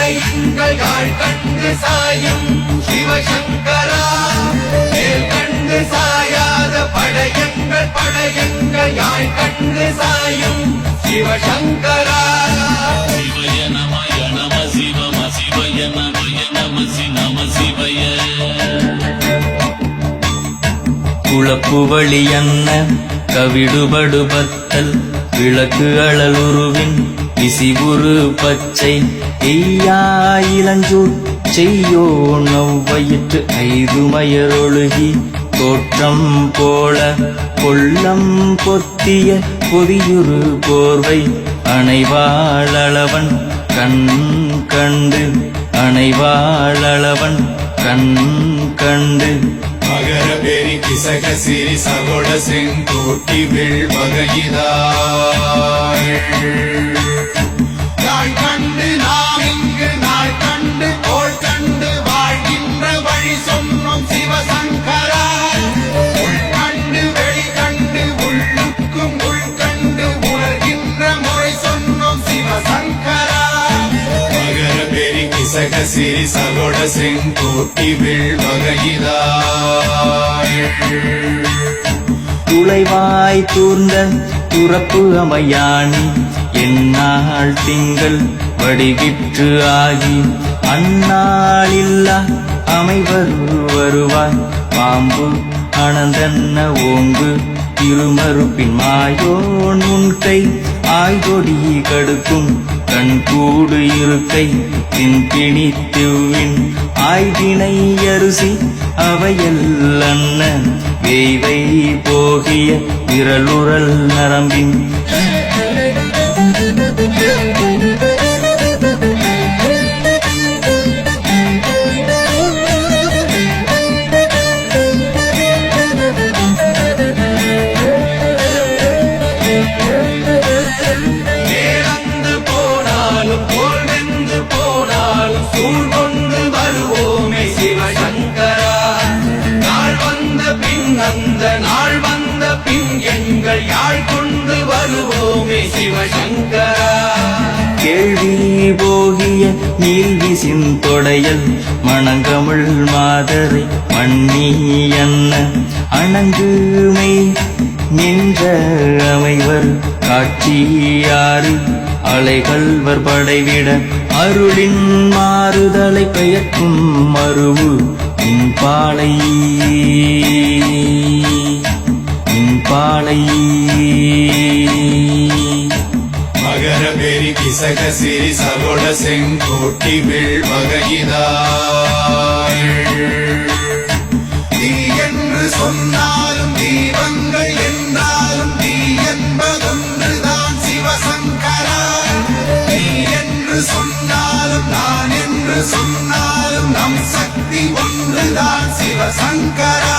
படையுங்கள் யாழ் கண்டு சாயும் சிவசங்கரா. வேல் கண்டு சாயாத படையுங்கள் படையுங்கள் யாழ் கண்டு சாயும் சிவசங்கரா. சிவய நமய நம சிவம சிவய நமய நமசி நம சிவய. குளப்புவழி அன்ன கவிடுபடுபத்தல் விளக்கு அழலுருவின் விசிபுரு பச்சை எய்யா இளஞ்சூர் செய்யோ நவ்வயிற்று ஐதுமயரொழுகி தோற்றம் போல கொள்ளம் பொத்திய பொதியுறு போர்வை அணைவாளவன் கண் கண்டு அணைவாளவன் கண் கண்டு. மகர பெரி கிசக சிறி சகோட செங்கோட்டி வில் வகையிதாள் கண்டு நாம் இங்கு நாள் கண்டு கோள் கண்டு வாழ்கின்ற வழி சொன்னோம் சிவசங்கரா. உள் கண்டு வெளி கண்டு உள்ளுக்கும் உள் கண்டு உணர்கின்ற முறை சொன்னோம் சிவசங்கரா. மகர பெரி கிசக சிறி சகோட செங்கோட்டி வில் வகையிதாள் துளைவாய் தூர்ந்த துறப்பு அமையானி எந்நாள் திங்கள் வடிவிற்று ஆகி அந்நாளில்லா அமைவரு வருவாய் பாம்பு அனந்தன்ன ஓங்கு திருமறுப்பின் மாயோன் முன்கை ஆய்கொடி கடுக்கும் கண்கூடு இருக்கை தின்பிணி திவ்வின் ஆய்தினை அரிசி அவையல்லன்ன வேய்வை போகிய விரலுரல் நரம்பின். அந்த நாள் வந்த பின் எங்கள் யாழ் கொண்டு வருவோமே சிவசங்கரா. கேள்வி போகிய நீல்விசின் தொடையல் மணங்கமிழ் மாதரை மண்ணி என்ன அணங்குமை நின்ற அமைவர் காட்சியாறு அலைகள்வர் படைவிட அருளின் மாறுதலை பெயர்க்கும் மருவு இன்பாலை இன்பாலை. மகர பெரி கிசக சிறி சகோட செங்கோட்டி வில் வகையிதாள் தீ என்று சொன்னாலும் தீபங்கள் என்றாலும் தீ என்பதொன்றுதான் சிவசங்கரா. நீ என்று சொன்னாலும் நான் என்று சொன்னாலும் நம் சக்தி ஒன்றுதான் சிவசங்கரா.